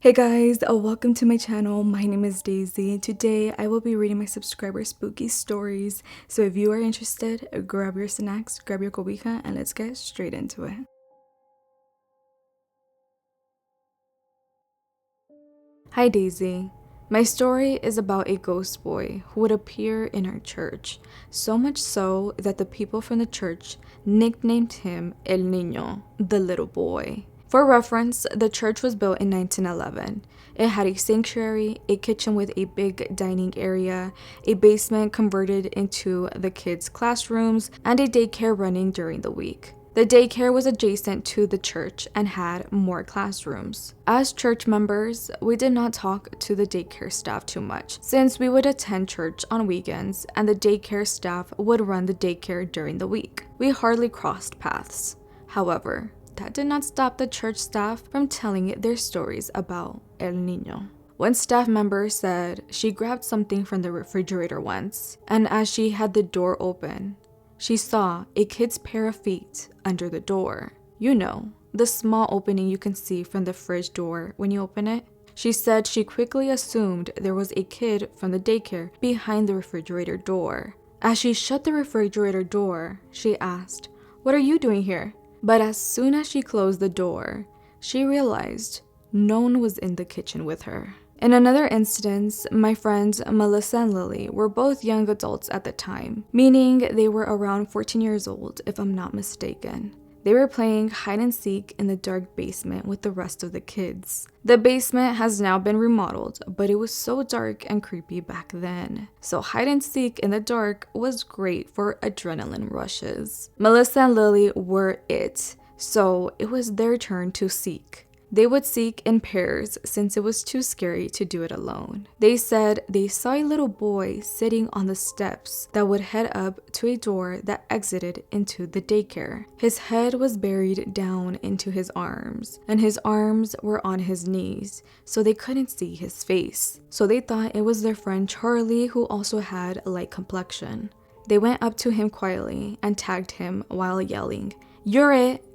Hey guys, welcome to my channel. My name is Daisy. Today I will be reading my subscriber spooky stories. So if you are interested, grab your snacks, grab your cobija, and let's get straight into it. Hi Daisy. My story is about a ghost boy who would appear in our church, so much so that the people from the church nicknamed him El Nino, the little boy. For reference, the church was built in 1911. It had a sanctuary, a kitchen with a big dining area, a basement converted into the kids' classrooms, and a daycare running during the week. The daycare was adjacent to the church and had more classrooms. As church members, we did not talk to the daycare staff too much, since we would attend church on weekends and the daycare staff would run the daycare during the week. We hardly crossed paths. However, that did not stop the church staff from telling their stories about El Nino. One staff member said she grabbed something from the refrigerator once, and as she had the door open, she saw a kid's pair of feet under the door. You know, the small opening you can see from the fridge door when you open it. She said she quickly assumed there was a kid from the daycare behind the refrigerator door. As she shut the refrigerator door, she asked, "What are you doing here?" But as soon as she closed the door, she realized no one was in the kitchen with her. In another instance, my friends Melissa and Lily were both young adults at the time, meaning they were around 14 years old if I'm not mistaken. They were playing hide and seek in the dark basement with the rest of the kids. The basement has now been remodeled, but it was so dark and creepy back then. So hide and seek in the dark was great for adrenaline rushes. Melissa and Lily were it, so it was their turn to seek. They would seek in pairs since it was too scary to do it alone. They said they saw a little boy sitting on the steps that would head up to a door that exited into the daycare. His head was buried down into his arms, and his arms were on his knees, so they couldn't see his face. So they thought it was their friend Charlie, who also had a light complexion. They went up to him quietly and tagged him while yelling, "You're it!"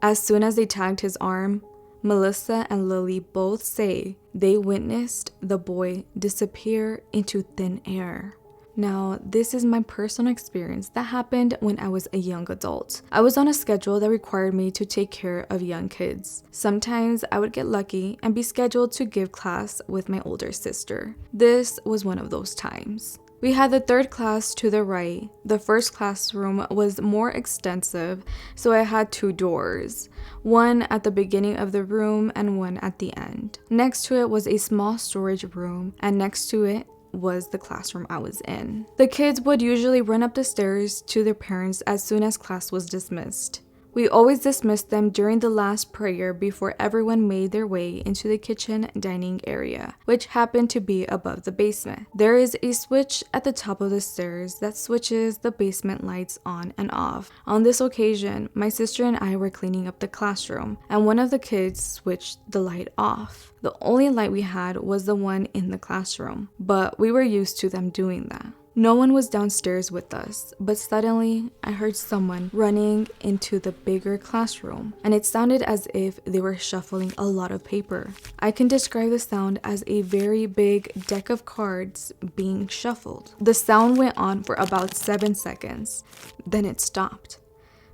As soon as they tagged his arm, Melissa and Lily both say they witnessed the boy disappear into thin air. Now, this is my personal experience that happened when I was a young adult. I was on a schedule that required me to take care of young kids. Sometimes I would get lucky and be scheduled to give class with my older sister. This was one of those times. We had the third class to the right. The first classroom was more extensive, so I had two doors, one at the beginning of the room and one at the end. Next to it was a small storage room, and next to it was the classroom I was in. The kids would usually run up the stairs to their parents as soon as class was dismissed. We always dismissed them during the last prayer before everyone made their way into the kitchen dining area, which happened to be above the basement. There is a switch at the top of the stairs that switches the basement lights on and off. On this occasion, my sister and I were cleaning up the classroom, and one of the kids switched the light off. The only light we had was the one in the classroom, but we were used to them doing that. No one was downstairs with us, but suddenly I heard someone running into the bigger classroom, and it sounded as if they were shuffling a lot of paper. I can describe the sound as a very big deck of cards being shuffled. The sound went on for about 7 seconds, then it stopped.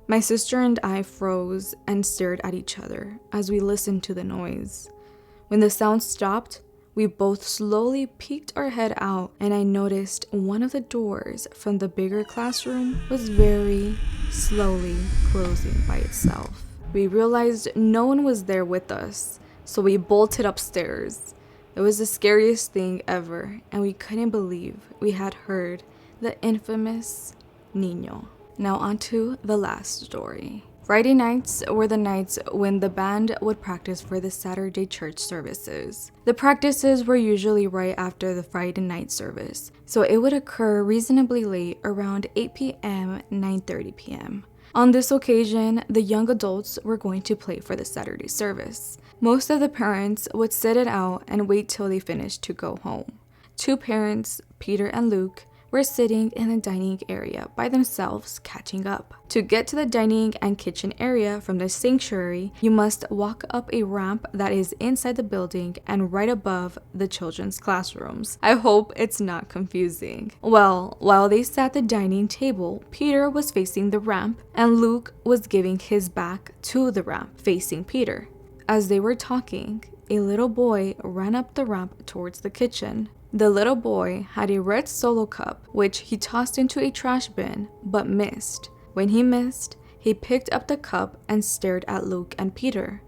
My sister and I froze and stared at each other as we listened to the noise. When the sound stopped, we both slowly peeked our head out, and I noticed one of the doors from the bigger classroom was very slowly closing by itself. We realized no one was there with us, so we bolted upstairs. It was the scariest thing ever, and we couldn't believe we had heard the infamous Nino. Now on to the last story. Friday nights were the nights when the band would practice for the Saturday church services. The practices were usually right after the Friday night service, so it would occur reasonably late, around 8 p.m., 9:30 p.m. On this occasion, the young adults were going to play for the Saturday service. Most of the parents would sit it out and wait till they finished to go home. Two parents, Peter and Luke, were sitting in the dining area by themselves catching up. To get to the dining and kitchen area from the sanctuary, you must walk up a ramp that is inside the building and right above the children's classrooms. I hope it's not confusing. Well, while they sat at the dining table, Peter was facing the ramp and Luke was giving his back to the ramp, facing Peter. As they were talking, a little boy ran up the ramp towards the kitchen. The little boy had a red Solo cup, which he tossed into a trash bin, but missed. When he missed, he picked up the cup and stared at Luke and Peter.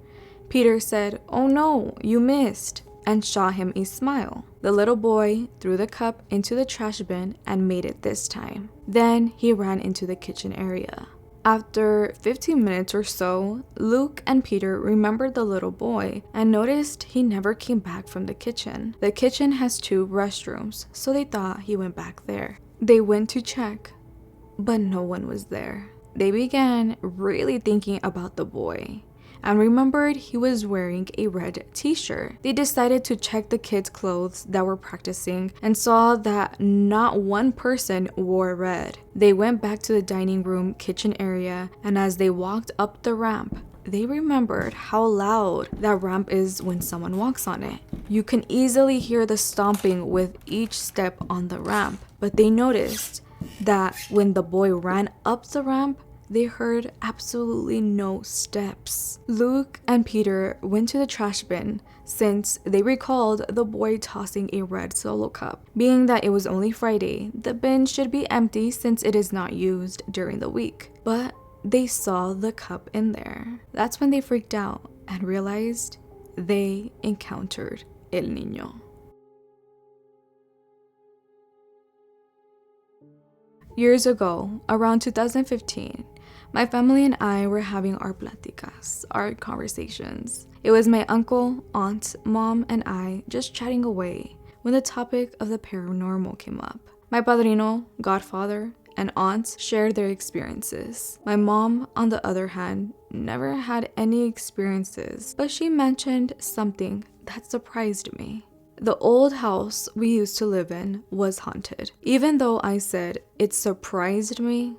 Peter said, "Oh no, you missed," and shot him a smile. The little boy threw the cup into the trash bin and made it this time. Then he ran into the kitchen area. After 15 minutes or so, Luke and Peter remembered the little boy and noticed he never came back from the kitchen. The kitchen has 2 restrooms, so they thought he went back there. They went to check, but no one was there. They began really thinking about the boy and remembered he was wearing a red t-shirt. They decided to check the kids' clothes that were practicing and saw that not one person wore red. They went back to the dining room kitchen area, and as they walked up the ramp, they remembered how loud that ramp is when someone walks on it. You can easily hear the stomping with each step on the ramp, but they noticed that when the boy ran up the ramp, they heard absolutely no steps. Luke and Peter went to the trash bin since they recalled the boy tossing a red Solo cup. Being that it was only Friday, the bin should be empty since it is not used during the week. But they saw the cup in there. That's when they freaked out and realized they encountered El Niño. Years ago, around 2015, my family and I were having our pláticas, our conversations. It was my uncle, aunt, mom, and I just chatting away when the topic of the paranormal came up. My padrino, godfather, and aunts shared their experiences. My mom, on the other hand, never had any experiences, but she mentioned something that surprised me. The old house we used to live in was haunted. Even though I said it surprised me,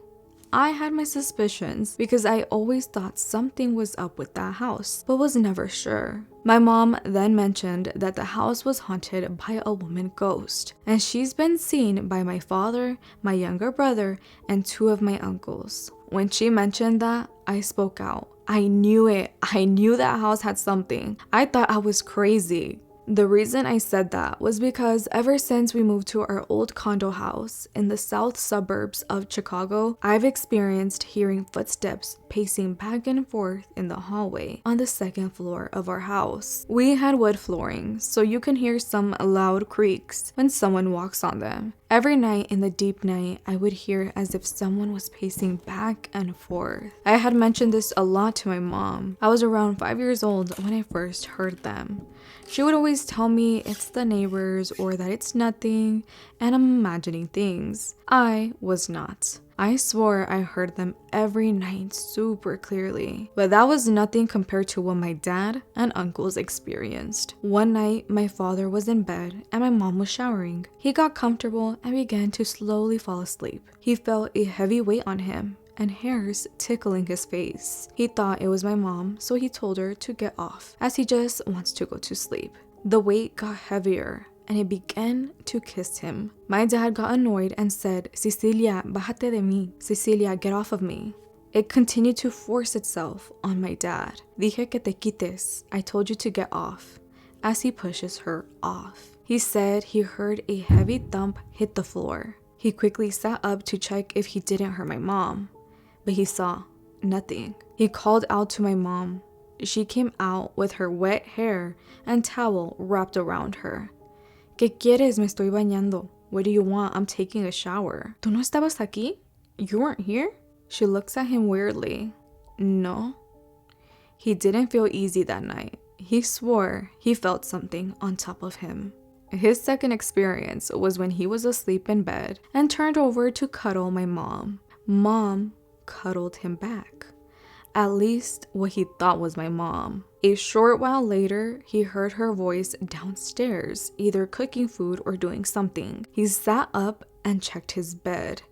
I had my suspicions because I always thought something was up with that house, but was never sure. My mom then mentioned that the house was haunted by a woman ghost, and she's been seen by my father, my younger brother, and 2 of my uncles. When she mentioned that, I spoke out. I knew it. I knew that house had something. I thought I was crazy. The reason I said that was because ever since we moved to our old condo house in the south suburbs of Chicago, I've experienced hearing footsteps pacing back and forth in the hallway on the 2nd floor of our house. We had wood flooring, so you can hear some loud creaks when someone walks on them. Every night in the deep night, I would hear as if someone was pacing back and forth. I had mentioned this a lot to my mom. I was around 5 years old when I first heard them. She would always tell me it's the neighbors or that it's nothing, and I'm imagining things. I was not. I swore I heard them every night super clearly, but that was nothing compared to what my dad and uncles experienced. One night, my father was in bed and my mom was showering. He got comfortable and began to slowly fall asleep. He felt a heavy weight on him and hairs tickling his face. He thought it was my mom, so he told her to get off, as he just wants to go to sleep. The weight got heavier, and it began to kiss him. My dad got annoyed and said, "Cecilia, bájate de mí. Cecilia, get off of me." It continued to force itself on my dad. "Dije que te quites. I told you to get off," as he pushes her off. He said he heard a heavy thump hit the floor. He quickly sat up to check if he didn't hurt my mom, but he saw nothing. He called out to my mom. She came out with her wet hair and towel wrapped around her. ¿Qué quieres? Me estoy bañando. What do you want? I'm taking a shower. ¿Tú no estabas aquí? You weren't here? She looks at him weirdly. No. He didn't feel easy that night. He swore he felt something on top of him. His second experience was when he was asleep in bed and turned over to cuddle my mom. Mom cuddled him back. At least what he thought was my mom. A short while later, he heard her voice downstairs, either cooking food or doing something. He sat up and checked his bed.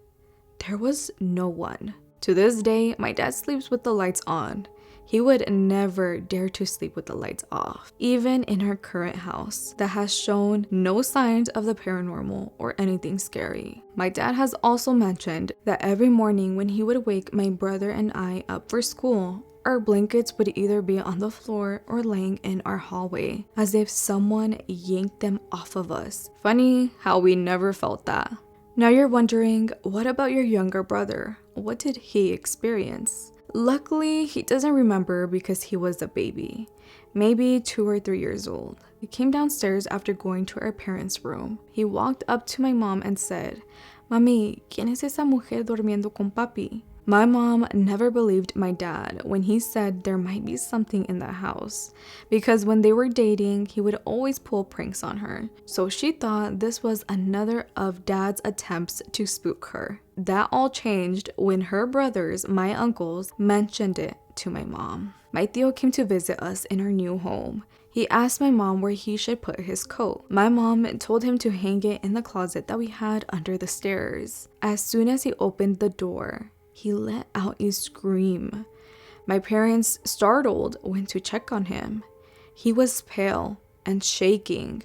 There was no one. To this day, my dad sleeps with the lights on. He would never dare to sleep with the lights off, even in our current house that has shown no signs of the paranormal or anything scary. My dad has also mentioned that every morning when he would wake my brother and I up for school, our blankets would either be on the floor or laying in our hallway, as if someone yanked them off of us. Funny how we never felt that. Now you're wondering, what about your younger brother? What did he experience? Luckily, he doesn't remember because he was a baby, maybe 2 or 3 years old. He came downstairs after going to our parents' room. He walked up to my mom and said, "Mami, ¿quién es esa mujer durmiendo con papi?" My mom never believed my dad when he said there might be something in the house, because when they were dating, he would always pull pranks on her. So she thought this was another of dad's attempts to spook her. That all changed when her brothers, my uncles, mentioned it to my mom. My tío came to visit us in our new home. He asked my mom where he should put his coat. My mom told him to hang it in the closet that we had under the stairs. As soon as he opened the door, he let out a scream. My parents, startled, went to check on him. He was pale and shaking.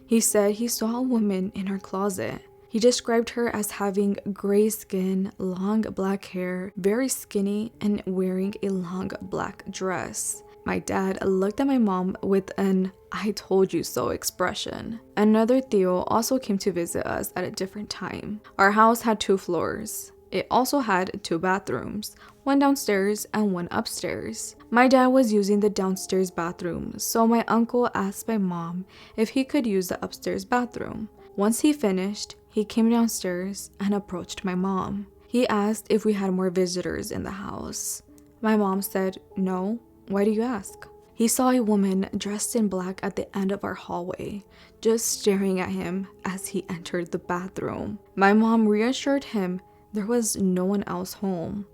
He said he saw a woman in our closet. He described her as having gray skin, long black hair, very skinny, and wearing a long black dress. My dad looked at my mom with an "I told you so" expression. Another tío also came to visit us at a different time. Our house had 2 floors. It also had 2 bathrooms, one downstairs and one upstairs. My dad was using the downstairs bathroom, so my uncle asked my mom if he could use the upstairs bathroom. Once he finished, he came downstairs and approached my mom. He asked if we had more visitors in the house. My mom said, "No, why do you ask?" He saw a woman dressed in black at the end of our hallway, just staring at him as he entered the bathroom. My mom reassured him there was no one else home.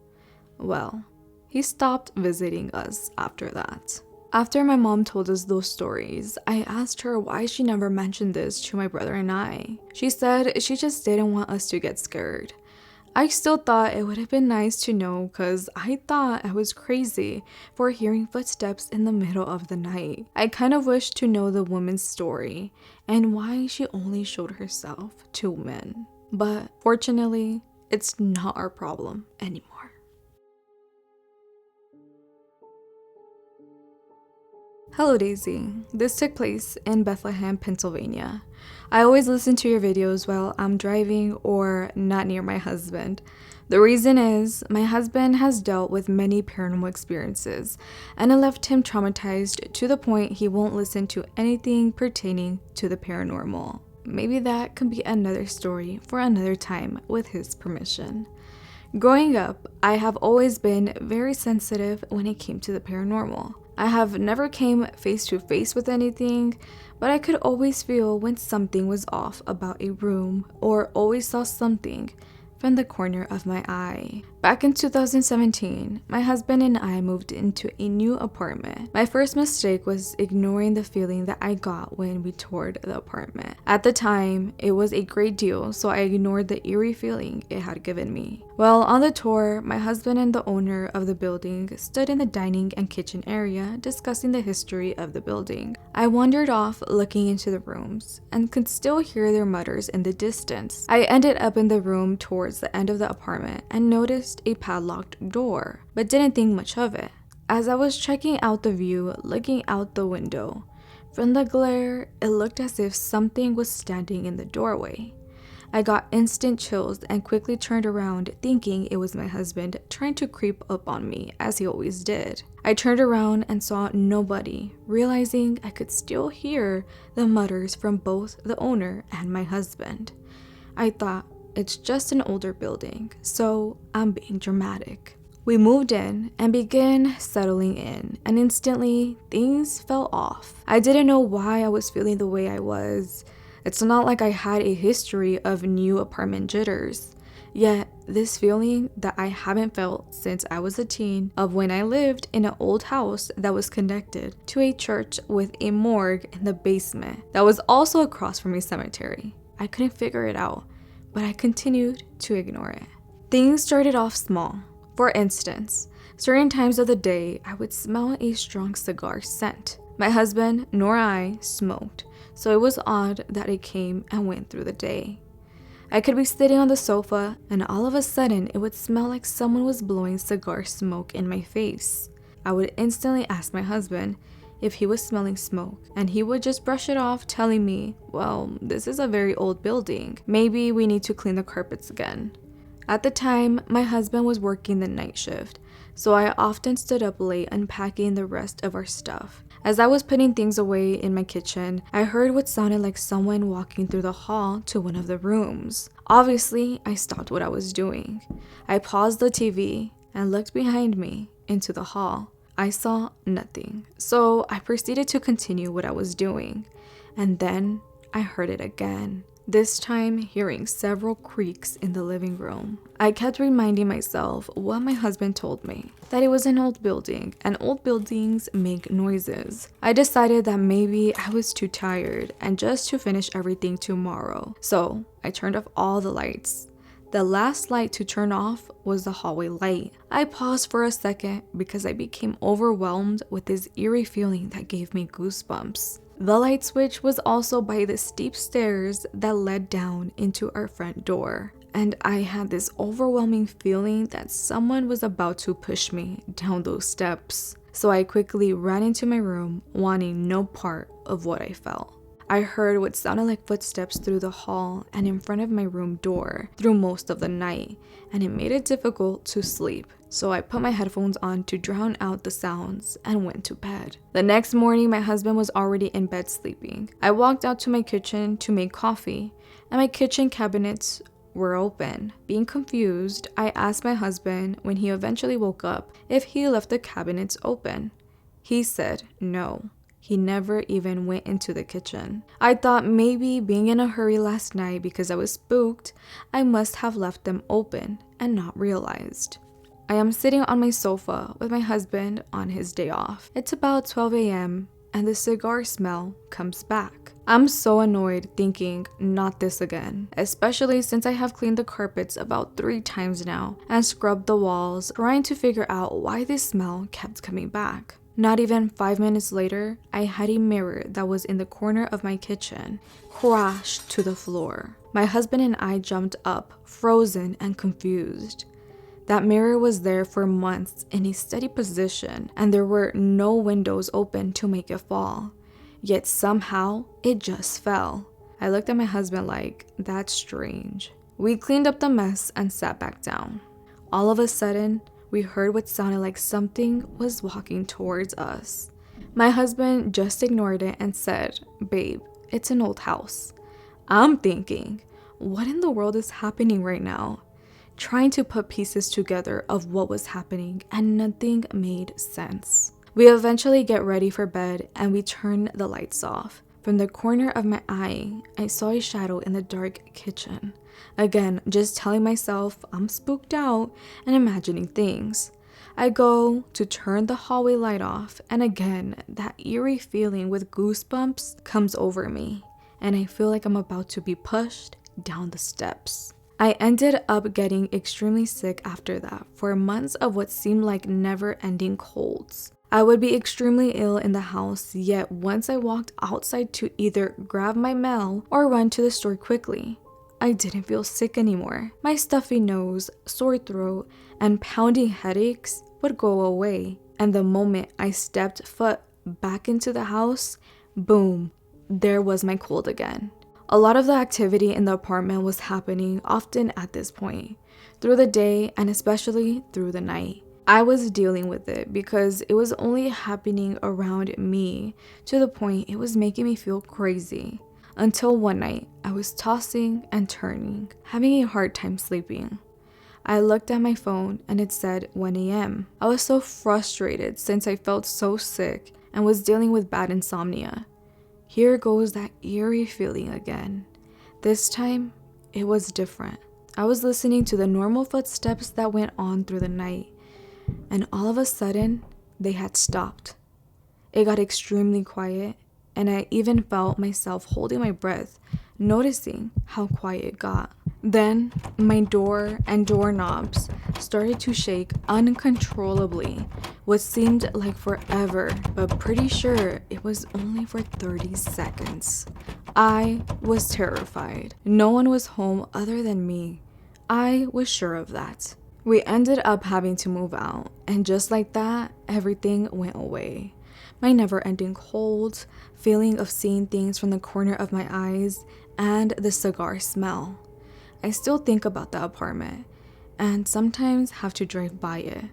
Well, he stopped visiting us after that. After my mom told us those stories, I asked her why she never mentioned this to my brother and I. She said she just didn't want us to get scared. I still thought it would have been nice to know, because I thought I was crazy for hearing footsteps in the middle of the night. I kind of wished to know the woman's story and why she only showed herself to men. But fortunately, it's not our problem anymore. Hello Daisy, this took place in Bethlehem, Pennsylvania. I always listen to your videos while I'm driving or not near my husband. The reason is, my husband has dealt with many paranormal experiences, and it left him traumatized to the point he won't listen to anything pertaining to the paranormal. Maybe that could be another story for another time with his permission. Growing up, I have always been very sensitive when it came to the paranormal. I have never came face to face with anything, but I could always feel when something was off about a room, or always saw something from the corner of my eye. Back in 2017, my husband and I moved into a new apartment. My first mistake was ignoring the feeling that I got when we toured the apartment. At the time, it was a great deal, so I ignored the eerie feeling it had given me. Well, on the tour, my husband and the owner of the building stood in the dining and kitchen area discussing the history of the building. I wandered off looking into the rooms and could still hear their mutters in the distance. I ended up in the room towards the end of the apartment and noticed a padlocked door, but didn't think much of it. As I was checking out the view, looking out the window, from the glare, it looked as if something was standing in the doorway. I got instant chills and quickly turned around, thinking it was my husband trying to creep up on me, as he always did. I turned around and saw nobody, realizing I could still hear the mutters from both the owner and my husband. I thought, it's just an older building, so I'm being dramatic. We moved in and began settling in, and instantly things fell off. I didn't know why I was feeling the way I was. It's not like I had a history of new apartment jitters. Yet, this feeling that I haven't felt since I was a teen, of when I lived in an old house that was connected to a church with a morgue in the basement that was also across from a cemetery. I couldn't figure it out, but I continued to ignore it. Things started off small. For instance, certain times of the day, I would smell a strong cigar scent. My husband nor I smoked, so it was odd that it came and went through the day. I could be sitting on the sofa, and all of a sudden it would smell like someone was blowing cigar smoke in my face. I would instantly ask my husband if he was smelling smoke, and he would just brush it off, telling me, well, this is a very old building. Maybe we need to clean the carpets again. At the time, my husband was working the night shift, so I often stood up late unpacking the rest of our stuff. As I was putting things away in my kitchen, I heard what sounded like someone walking through the hall to one of the rooms. Obviously, I stopped what I was doing. I paused the TV and looked behind me into the hall. I saw nothing, so I proceeded to continue what I was doing. And then I heard it again. This time, hearing several creaks in the living room. I kept reminding myself what my husband told me, that it was an old building, and old buildings make noises. I decided that maybe I was too tired and just to finish everything tomorrow. So I turned off all the lights. The last light to turn off was the hallway light. I paused for a second because I became overwhelmed with this eerie feeling that gave me goosebumps. The light switch was also by the steep stairs that led down into our front door, and I had this overwhelming feeling that someone was about to push me down those steps. So I quickly ran into my room, wanting no part of what I felt. I heard what sounded like footsteps through the hall and in front of my room door through most of the night, and it made it difficult to sleep. So I put my headphones on to drown out the sounds and went to bed. The next morning, my husband was already in bed sleeping. I walked out to my kitchen to make coffee, and my kitchen cabinets were open. Being confused, I asked my husband when he eventually woke up if he left the cabinets open. He said no. He never even went into the kitchen. I thought maybe being in a hurry last night because I was spooked, I must have left them open and not realized. I am sitting on my sofa with my husband on his day off. It's about 12 a.m. and the cigar smell comes back. I'm so annoyed thinking, not this again, especially since I have cleaned the carpets about 3 times now and scrubbed the walls, trying to figure out why this smell kept coming back. Not even 5 minutes later, I had a mirror that was in the corner of my kitchen crash to the floor. My husband and I jumped up, frozen and confused. That mirror was there for months in a steady position, and there were no windows open to make it fall. Yet somehow, it just fell. I looked at my husband like, that's strange. We cleaned up the mess and sat back down. All of a sudden, we heard what sounded like something was walking towards us. My husband just ignored it and said, babe, it's an old house. I'm thinking, what in the world is happening right now? Trying to put pieces together of what was happening, and nothing made sense. We eventually get ready for bed and we turn the lights off. From the corner of my eye, I saw a shadow in the dark kitchen. Again, just telling myself I'm spooked out and imagining things. I go to turn the hallway light off, and again, that eerie feeling with goosebumps comes over me, and I feel like I'm about to be pushed down the steps. I ended up getting extremely sick after that for months of what seemed like never-ending colds. I would be extremely ill in the house, yet once I walked outside to either grab my mail or run to the store quickly, I didn't feel sick anymore. My stuffy nose, sore throat, and pounding headaches would go away. And the moment I stepped foot back into the house, boom, there was my cold again. A lot of the activity in the apartment was happening often at this point, through the day and especially through the night. I was dealing with it because it was only happening around me to the point it was making me feel crazy. Until one night, I was tossing and turning, having a hard time sleeping. I looked at my phone and it said 1 a.m. I was so frustrated since I felt so sick and was dealing with bad insomnia. Here goes that eerie feeling again. This time, it was different. I was listening to the normal footsteps that went on through the night, and all of a sudden, they had stopped. It got extremely quiet, and I even felt myself holding my breath, noticing how quiet it got. Then my door and doorknobs started to shake uncontrollably, what seemed like forever, but pretty sure it was only for 30 seconds. I was terrified. No one was home other than me. I was sure of that. We ended up having to move out, and just like that, everything went away. My never-ending cold, feeling of seeing things from the corner of my eyes, and the cigar smell. I still think about the apartment, and sometimes have to drive by it,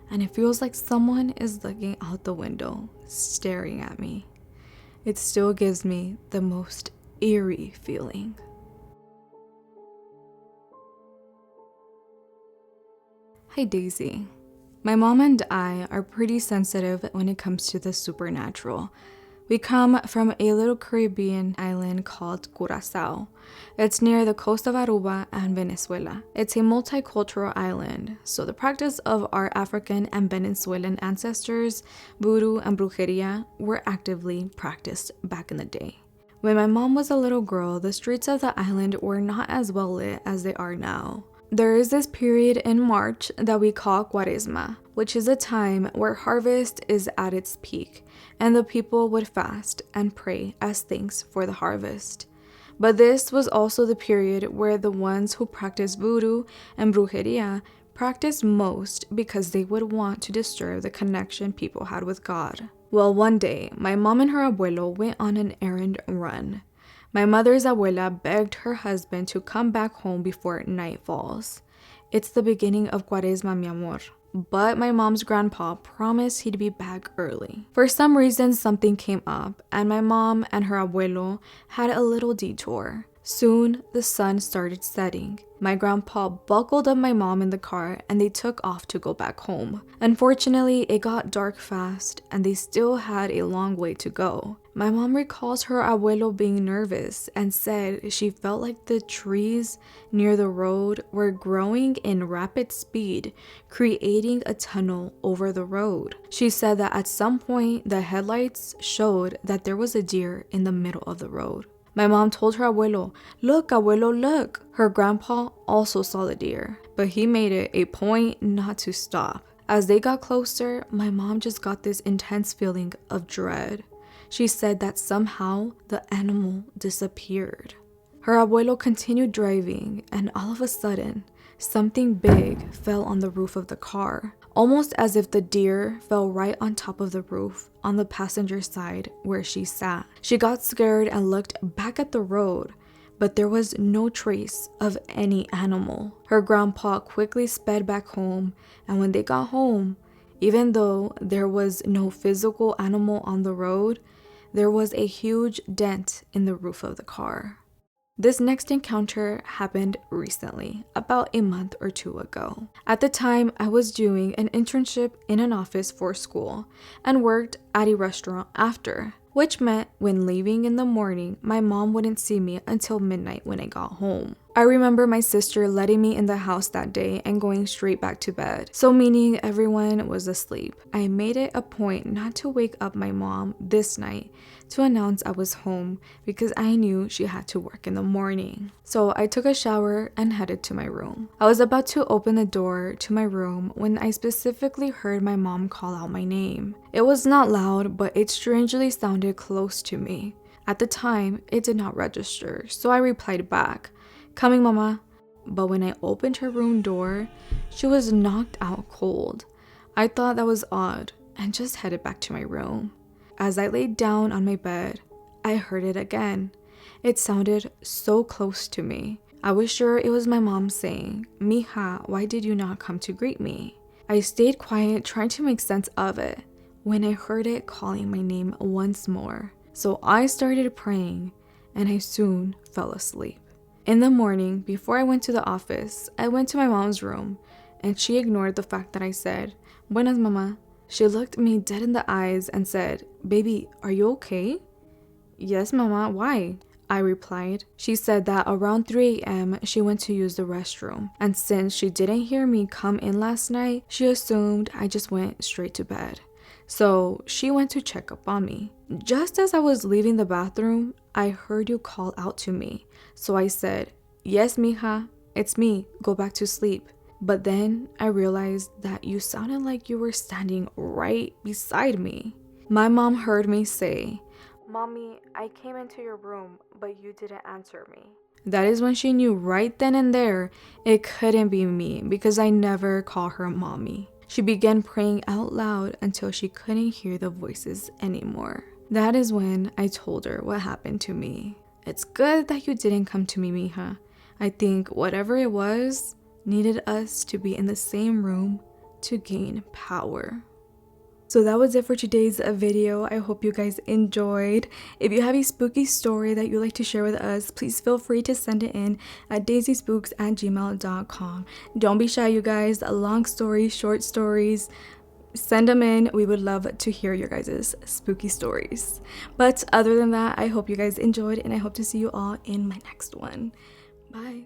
and it feels like someone is looking out the window, staring at me. It still gives me the most eerie feeling. Hi Daisy. My mom and I are pretty sensitive when it comes to the supernatural. We come from a little Caribbean island called Curaçao. It's near the coast of Aruba and Venezuela. It's a multicultural island, so the practice of our African and Venezuelan ancestors, voodoo and brujeria, were actively practiced back in the day. When my mom was a little girl, the streets of the island were not as well lit as they are now. There is this period in March that we call Cuaresma, which is a time where harvest is at its peak, and the people would fast and pray as thanks for the harvest. But this was also the period where the ones who practiced voodoo and brujeria practiced most because they would want to disturb the connection people had with God. Well, one day, my mom and her abuelo went on an errand run. My mother's abuela begged her husband to come back home before night falls. It's the beginning of Cuaresma, mi amor. But my mom's grandpa promised he'd be back early. For some reason, something came up, and my mom and her abuelo had a little detour. Soon, the sun started setting. My grandpa buckled up my mom in the car and they took off to go back home. Unfortunately, it got dark fast and they still had a long way to go. My mom recalls her abuelo being nervous and said she felt like the trees near the road were growing in rapid speed, creating a tunnel over the road. She said that at some point, the headlights showed that there was a deer in the middle of the road. My mom told her abuelo, "Look, abuelo, look." Her grandpa also saw the deer, but he made it a point not to stop. As they got closer, my mom just got this intense feeling of dread. She said that somehow the animal disappeared. Her abuelo continued driving, and all of a sudden, something big fell on the roof of the car, almost as if the deer fell right on top of the roof on the passenger side where she sat. She got scared and looked back at the road, but there was no trace of any animal. Her grandpa quickly sped back home, and when they got home, even though there was no physical animal on the road, there was a huge dent in the roof of the car. This next encounter happened recently, about a month or two ago. At the time, I was doing an internship in an office for school and worked at a restaurant after, which meant when leaving in the morning, my mom wouldn't see me until midnight when I got home. I remember my sister letting me in the house that day and going straight back to bed, so meaning everyone was asleep. I made it a point not to wake up my mom this night to announce I was home because I knew she had to work in the morning. So I took a shower and headed to my room. I was about to open the door to my room when I specifically heard my mom call out my name. It was not loud, but it strangely sounded close to me. At the time, it did not register, so I replied back, "Coming, mama." But when I opened her room door, she was knocked out cold. I thought that was odd and just headed back to my room. As I laid down on my bed, I heard it again. It sounded so close to me. I was sure it was my mom saying, "Mija, why did you not come to greet me?" I stayed quiet trying to make sense of it when I heard it calling my name once more. So I started praying and I soon fell asleep. In the morning, before I went to the office, I went to my mom's room and she ignored the fact that I said, "Buenas, mama." She looked me dead in the eyes and said, "Baby, are you okay?" "Yes, mama, why?" I replied. She said that around 3 a.m. she went to use the restroom, and since she didn't hear me come in last night, she assumed I just went straight to bed. So she went to check up on me. Just as I was leaving the bathroom, I heard you call out to me. So I said, "Yes, mija," it's me, go back to sleep. But then I realized that you sounded like you were standing right beside me. My mom heard me say, Mommy, I came into your room, but you didn't answer me. That is when she knew right then and there it couldn't be me because I never call her mommy. She began praying out loud until she couldn't hear the voices anymore. That is when I told her what happened to me. It's good that you didn't come to me, mija. I think whatever it was needed us to be in the same room to gain power. So that was it for today's video. I hope you guys enjoyed. If you have a spooky story that you'd like to share with us, please feel free to send it in at daicyspooks@gmail.com. Don't be shy, you guys. Long stories, short stories, send them in. We would love to hear your guys' spooky stories. But other than that, I hope you guys enjoyed, and I hope to see you all in my next one. Bye.